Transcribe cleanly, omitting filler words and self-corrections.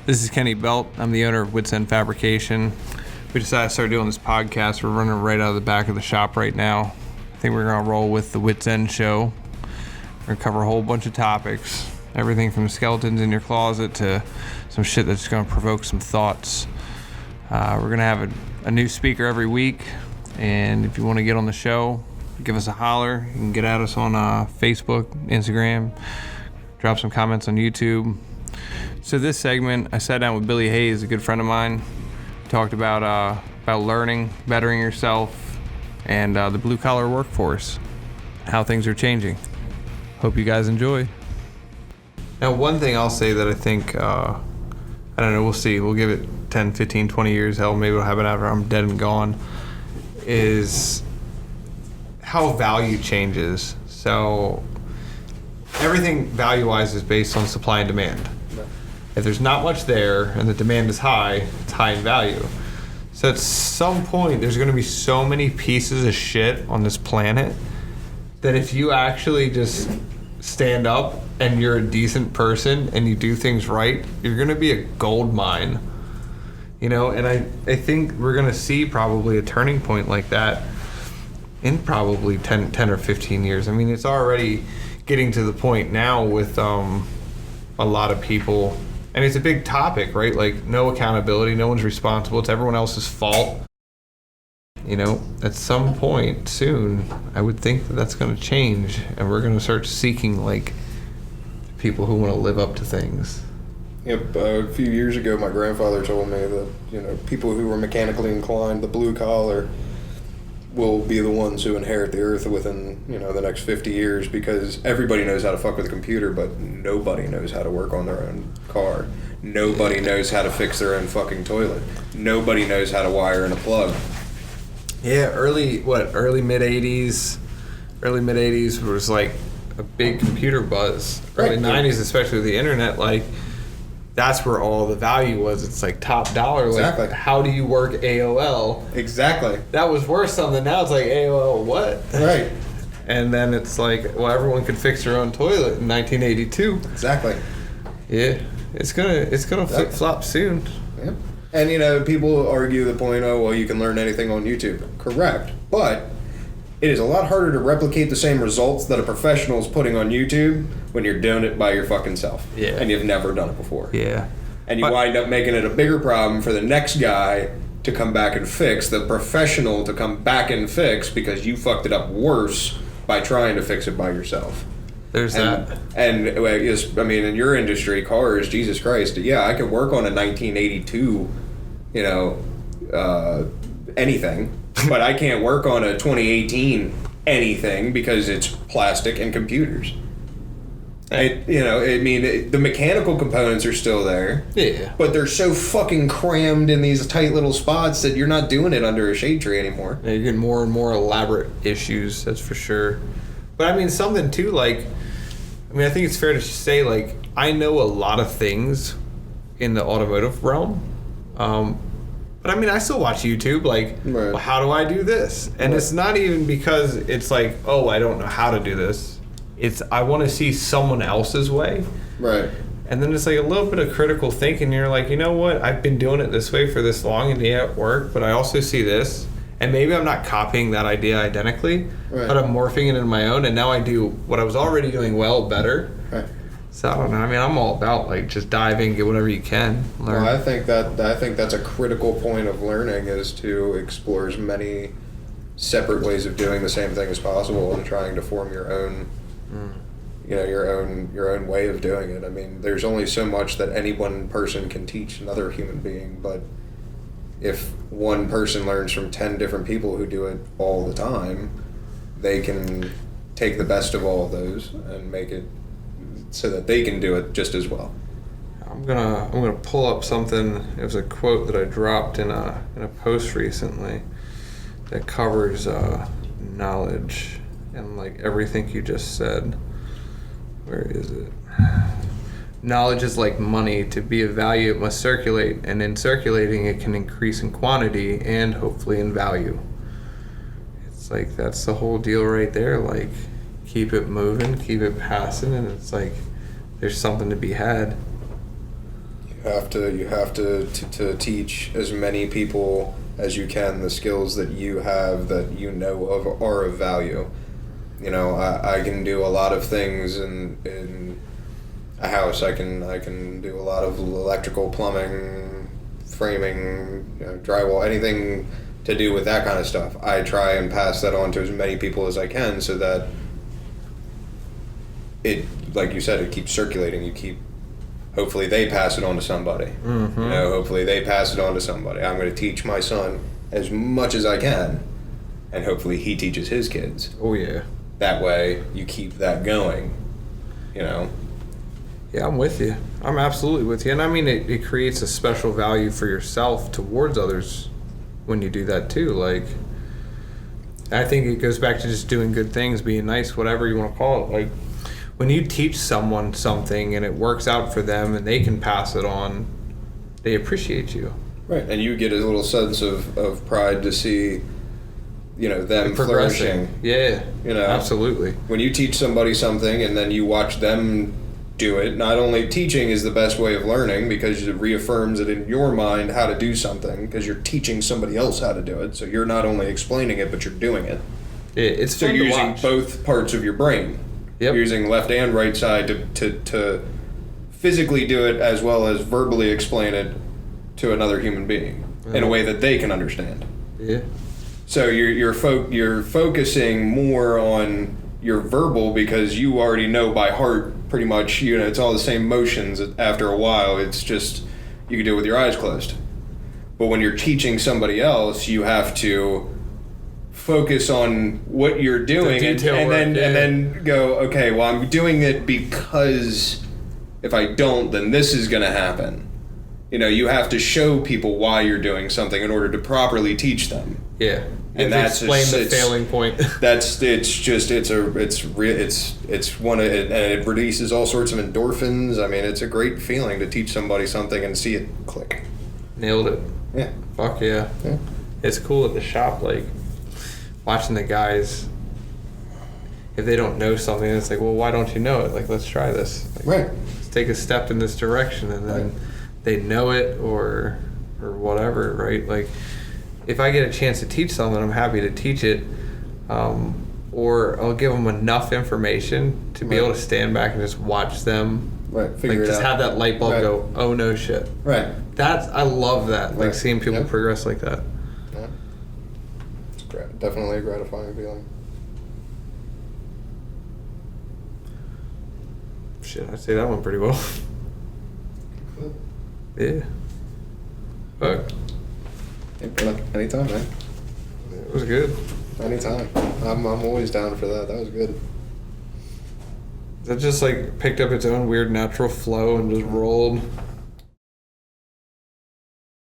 This is Kenny Belt. I'm the owner of Wits End Fabrication. We decided to start doing this podcast. We're running right out of the back of the shop right now. I think we're going to roll with the Wits End show. We're going to cover a whole bunch of topics. Everything from skeletons in your closet to some shit that's going to provoke some thoughts. We're going to have a new speaker every week. And if you want to get on the show, give us a holler. You can get at us on Facebook, Instagram. Drop some comments on YouTube. So this segment, I sat down with Billy Hayes, a good friend of mine. Talked about learning, bettering yourself, and the blue-collar workforce, how things are changing. Hope you guys enjoy. Now, one thing I'll say that I think, I don't know, we'll see. We'll give it 10, 15, 20 years. Hell, maybe it'll happen after I'm dead and gone, is how value changes. So everything value-wise is based on supply and demand. If there's not much there and the demand is high, it's high in value. So at some point, there's going to be so many pieces of shit on this planet that if you actually just stand up and you're a decent person and you do things right, you're going to be a gold mine. You know, and I think we're going to see probably a turning point like that in probably 10 or 15 years. I mean, it's already getting to the point now with a lot of people. And it's a big topic, right? Like, no accountability, no one's responsible, it's everyone else's fault. You know, at some point soon, I would think that that's going to change, and we're going to start seeking, like, people who want to live up to things. Yep, a few years ago, my grandfather told me that, you know, people who are mechanically inclined, the blue collar, will be the ones who inherit the earth within, you know, the next 50 years, because everybody knows how to fuck with a computer, but nobody knows how to work on their own car. Nobody knows how to fix their own fucking toilet. Nobody knows how to wire in a plug. Yeah, early mid-80s was like a big computer buzz. Early 90s, especially with the internet, like, that's where all the value was. It's like top dollar. Exactly. Like, how do you work AOL? Exactly. That was worth something. Now it's like, AOL what? Right. And then it's like, well, everyone could fix their own toilet in 1982. Exactly. Yeah, it's gonna flip flop soon. Yep. And, you know, people argue the point, oh, well, you can learn anything on YouTube. Correct. But it is a lot harder to replicate the same results that a professional is putting on YouTube when you're doing it by your fucking self. Yeah. And you've never done it before. Yeah. And you wind up making it a bigger problem for the next guy to come back and fix, the professional to come back and fix, because you fucked it up worse by trying to fix it by yourself. There's that. And, I mean, in your industry, cars, Jesus Christ, yeah, I could work on a 1982, you know, anything. But I can't work on a 2018 anything because it's plastic and computers. The mechanical components are still there. Yeah. But they're so fucking crammed in these tight little spots that you're not doing it under a shade tree anymore. Yeah, you're getting more and more elaborate issues, that's for sure. But I mean, something too, like, I think it's fair to say, like, I know a lot of things in the automotive realm. But I mean, I still watch YouTube, like, right. Well, how do I do this? And it's not even because it's like, oh, I don't know how to do this. It's, I want to see someone else's way. Right. And then it's like a little bit of critical thinking. You're like, you know what? I've been doing it this way for this long, and yeah, it worked, but I also see this. And maybe I'm not copying that idea identically, right. But I'm morphing it into my own, and now I do what I was already doing well better. Right. So I don't know. I mean, I'm all about, like, just diving, get whatever you can learn. Well, I think that's a critical point of learning, is to explore as many separate ways of doing the same thing as possible and trying to form your own, you know, your own way of doing it. I mean, there's only so much that any one person can teach another human being, but if one person learns from 10 different people who do it all the time, they can take the best of all of those and make it so that they can do it just as well. I'm gonna pull up something. It was a quote that I dropped in a post recently that covers knowledge and, like, everything you just said. Where is it? Knowledge is like money. To be of value, it must circulate, and in circulating, it can increase in quantity and hopefully in value. It's like, that's the whole deal right there. Like, keep it moving, keep it passing, and it's like there's something to be had. You have to teach as many people as you can the skills that you have that you know of are of value. You know, I can do a lot of things in a house. I can do a lot of electrical, plumbing, framing, you know, drywall, anything to do with that kind of stuff. I try and pass that on to as many people as I can so that it, like you said, it keeps circulating. Hopefully they pass it on to somebody. Mm-hmm. You know, hopefully they pass it on to somebody. I'm going to teach my son as much as I can, and hopefully he teaches his kids. Oh yeah. That way you keep that going, you know. Yeah, I'm with you. I'm absolutely with you. And I mean, it creates a special value for yourself towards others when you do that too. Like, I think it goes back to just doing good things, being nice, whatever you want to call it. Like, when you teach someone something and it works out for them and they can pass it on, they appreciate you. Right. And you get a little sense of pride to see, you know, them flourishing. Yeah. You know, absolutely. When you teach somebody something and then you watch them do it, not only teaching is the best way of learning because it reaffirms it in your mind how to do something because you're teaching somebody else how to do it. So you're not only explaining it, but you're doing it. It's so fun you're to using watch. both parts of your brain. Yep. You're using left and right side to physically do it as well as verbally explain it to another human being in a way that they can understand. Yeah. So you're focusing more on your verbal because you already know by heart pretty much, you know, it's all the same motions after a while. It's just you can do it with your eyes closed. But when you're teaching somebody else, you have to focus on what you're doing and then go, okay, well, I'm doing it because if I don't, then this is going to happen. You know, you have to show people why you're doing something in order to properly teach them. Yeah. And that's explain the failing point. It's one of it, and it releases all sorts of endorphins. I mean, it's a great feeling to teach somebody something and see it click. Nailed it. Yeah. Fuck yeah. Yeah. It's cool at the shop, like watching the guys. If they don't know something, it's like, well, why don't you know it? Like, let's try this. Like, right. Let's take a step in this direction, and then right. they know it or whatever, right? Like, if I get a chance to teach something, I'm happy to teach it, or I'll give them enough information to be able to stand back and just watch them. Right. Figure it out. Just have that light bulb go, oh no shit. Right. I love that. Like seeing people progress like that. Yeah. It's definitely a gratifying feeling. Shit, I'd say that went pretty well. Cool. Yeah. Fuck. Anytime, man. It was good. Anytime. I'm always down for that. That was good. That just like picked up its own weird natural flow and just rolled.